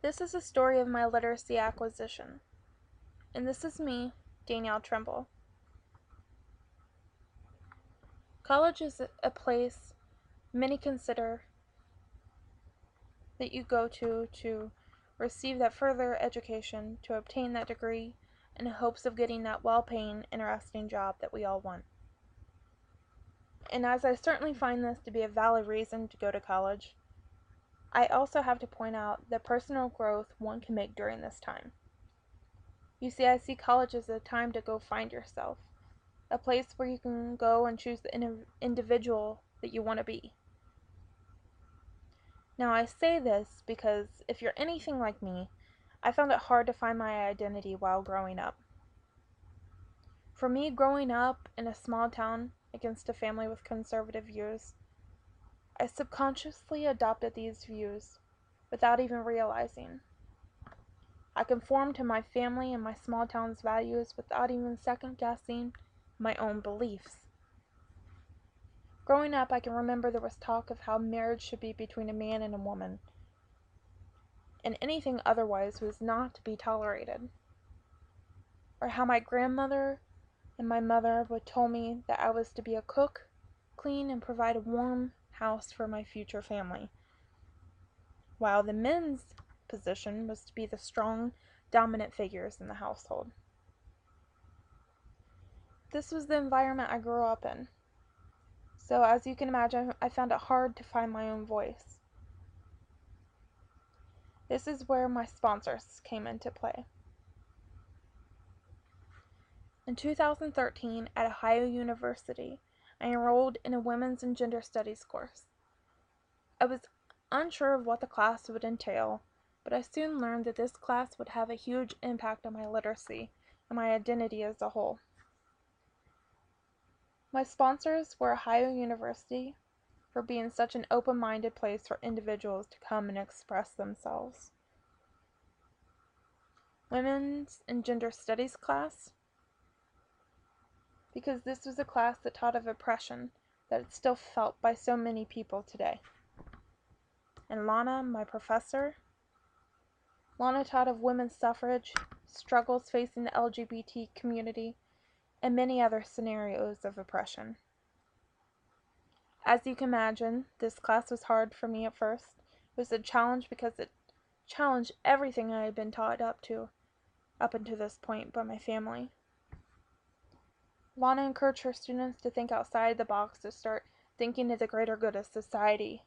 This is a story of my literacy acquisition, and this is me, Danielle Trimble. College is a place many consider that you go to receive that further education, to obtain that degree, in hopes of getting that well-paying, interesting job that we all want. And as I certainly find this to be a valid reason to go to college, I also have to point out the personal growth one can make during this time. You see, I see college as a time to go find yourself, a place where you can go and choose the individual that you want to be. Now, I say this because if you're anything like me, I found it hard to find my identity while growing up. For me, growing up in a small town against a family with conservative views, I subconsciously adopted these views without even realizing. I conformed to my family and my small town's values without even second guessing my own beliefs. Growing up, I can remember there was talk of how marriage should be between a man and a woman, and anything otherwise was not to be tolerated. Or how my grandmother and my mother would tell me that I was to be a cook, clean, and provide a warm house for my future family, while the men's position was to be the strong, dominant figures in the household. This was the environment I grew up in. So, as you can imagine, I found it hard to find my own voice. This is where my sponsors came into play. In 2013, at Ohio University, I enrolled in a Women's and Gender Studies course. I was unsure of what the class would entail, but I soon learned that this class would have a huge impact on my literacy and my identity as a whole. My sponsors were Ohio University for being such an open-minded place for individuals to come and express themselves. Women's and Gender Studies class, because this was a class that taught of oppression that is still felt by so many people today. And Lana, my professor, Lana taught of women's suffrage, struggles facing the LGBT community, and many other scenarios of oppression. As you can imagine, this class was hard for me at first. It was a challenge because it challenged everything I had been taught up until this point by my family. Lana encouraged her students to think outside the box, to start thinking of the greater good of society.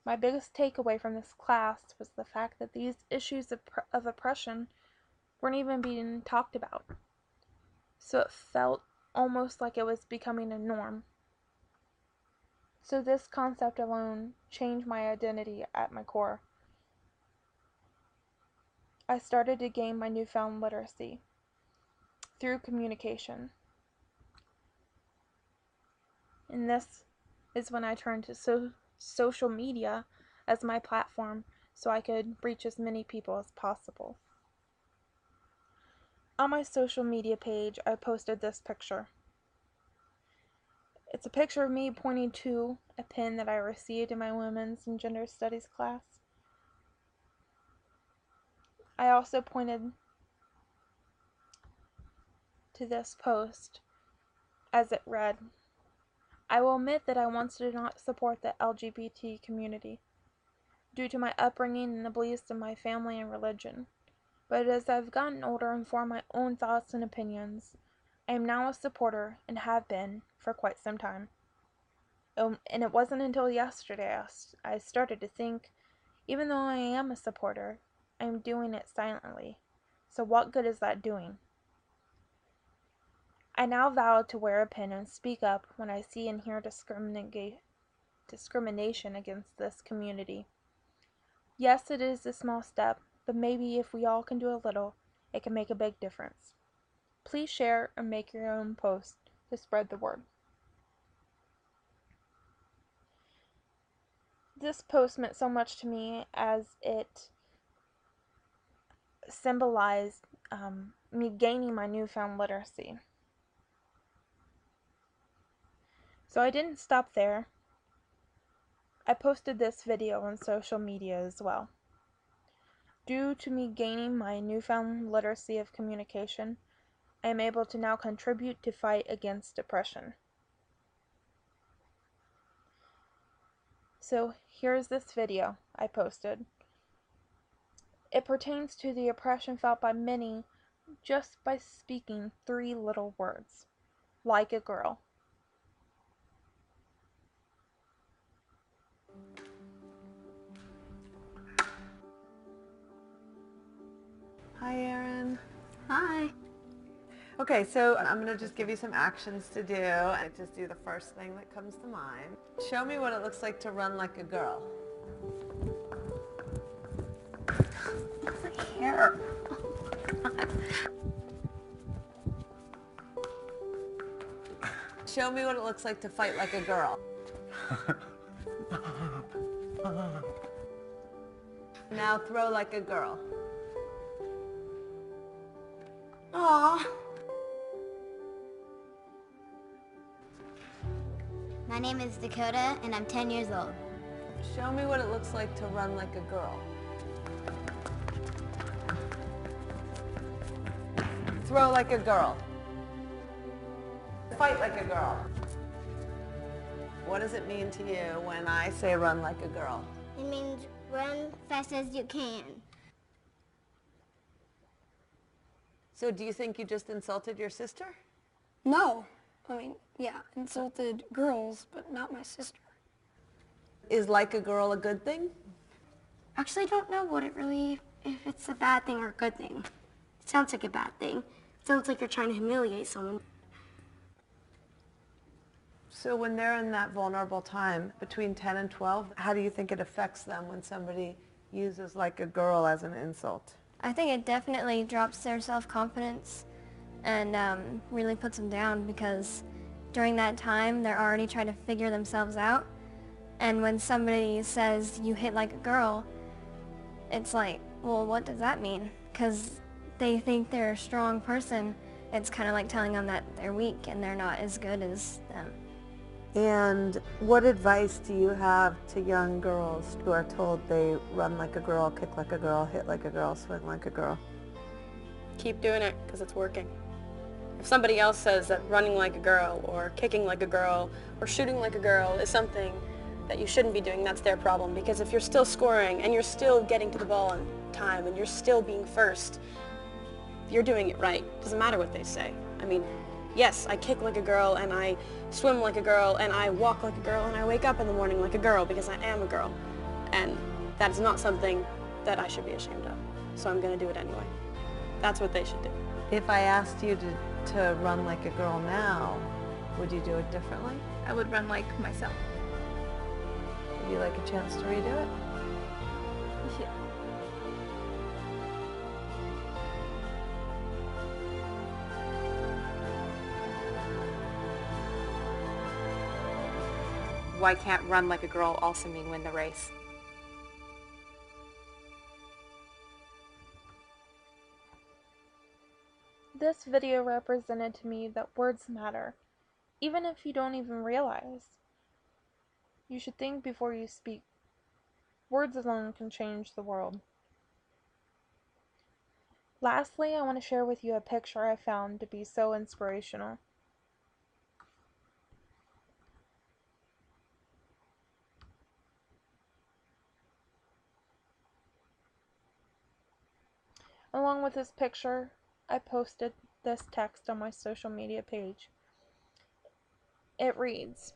My biggest takeaway from this class was the fact that these issues of oppression weren't even being talked about. So it felt almost like it was becoming a norm. So this concept alone changed my identity at my core. I started to gain my newfound literacy through communication. And this is when I turned to social media as my platform so I could reach as many people as possible. On my social media page, I posted this picture. It's a picture of me pointing to a pin that I received in my Women's and Gender Studies class. I also pointed to this post as it read, "I will admit that I once did not support the LGBT community due to my upbringing and the beliefs of my family and religion. But as I've gotten older and formed my own thoughts and opinions, I am now a supporter and have been for quite some time. And it wasn't until yesterday I started to think, even though I am a supporter, I am doing it silently. So what good is that doing? I now vow to wear a pin and speak up when I see and hear discrimination against this community. Yes, it is a small step, but maybe if we all can do a little, it can make a big difference. Please share or make your own post to spread the word." This post meant so much to me as it symbolized me gaining my newfound literacy. So I didn't stop there. I posted this video on social media as well. Due to me gaining my newfound literacy of communication, I am able to now contribute to fight against depression. So here's this video I posted. It pertains to the oppression felt by many just by speaking 3 little words, like a girl. Hi, Erin. Hi. Okay, so I'm going to just give you some actions to do. I just do the first thing that comes to mind. Show me what it looks like to run like a girl. Looks like hair. Show me what it looks like to fight like a girl. Now throw like a girl. Aw. My name is Dakota, and I'm 10 years old. Show me what it looks like to run like a girl. Throw like a girl. Fight like a girl. What does it mean to you when I say run like a girl? It means run fast as you can. So do you think you just insulted your sister? No. I mean, yeah, insulted girls, but not my sister. Is like a girl a good thing? Actually, I don't know if it's a bad thing or a good thing. It sounds like a bad thing. It sounds like you're trying to humiliate someone. So when they're in that vulnerable time between 10 and 12, how do you think it affects them when somebody uses like a girl as an insult? I think it definitely drops their self-confidence and really puts them down, because during that time they're already trying to figure themselves out, and when somebody says you hit like a girl, it's like, well, what does that mean? Because they think they're a strong person. It's kind of like telling them that they're weak and they're not as good as them. And what advice do you have to young girls who are told they run like a girl, kick like a girl, hit like a girl, swing like a girl? Keep doing it because it's working. If somebody else says that running like a girl or kicking like a girl or shooting like a girl is something that you shouldn't be doing, that's their problem. Because if you're still scoring and you're still getting to the ball on time and you're still being first, you're doing it right. Doesn't matter what they say. I mean, yes, I kick like a girl and I swim like a girl and I walk like a girl and I wake up in the morning like a girl because I am a girl. And that is not something that I should be ashamed of. So I'm going to do it anyway. That's what they should do. If I asked you to run like a girl now, would you do it differently? I would run like myself. Would you like a chance to redo it? Yeah. Why can't run like a girl also mean win the race? This video represented to me that words matter, even if you don't even realize. You should think before you speak. Words alone can change the world. Lastly, I want to share with you a picture I found to be so inspirational. Along with this picture, I posted this text on my social media page. It reads,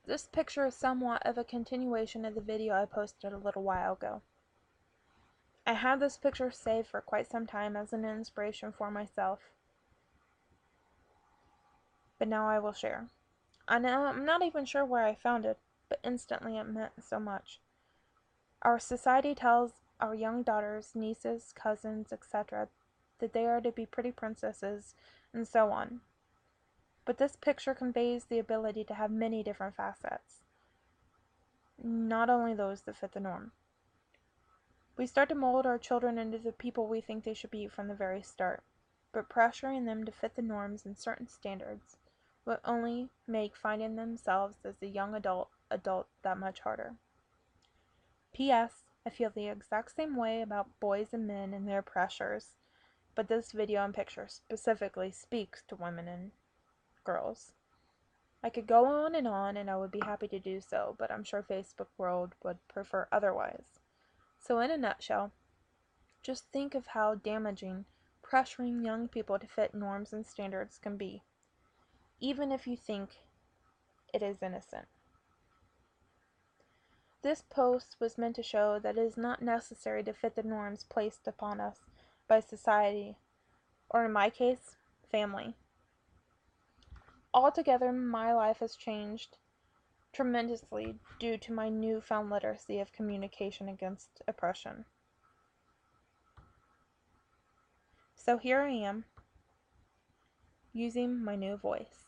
"This picture is somewhat of a continuation of the video I posted a little while ago. I had this picture saved for quite some time as an inspiration for myself, but now I will share. I'm not even sure where I found it, but instantly it meant so much. Our society tells our young daughters, nieces, cousins, etc., that they are to be pretty princesses, and so on. But this picture conveys the ability to have many different facets, not only those that fit the norm. We start to mold our children into the people we think they should be from the very start, but pressuring them to fit the norms and certain standards will only make finding themselves as a young adult that much harder. P.S. I feel the exact same way about boys and men and their pressures, but this video and picture specifically speaks to women and girls. I could go on, and I would be happy to do so, but I'm sure Facebook world would prefer otherwise. So in a nutshell, just think of how damaging pressuring young people to fit norms and standards can be, even if you think it is innocent. This post was meant to show that it is not necessary to fit the norms placed upon us by society, or in my case, family. Altogether, my life has changed tremendously due to my newfound literacy of communication against oppression. So here I am, using my new voice.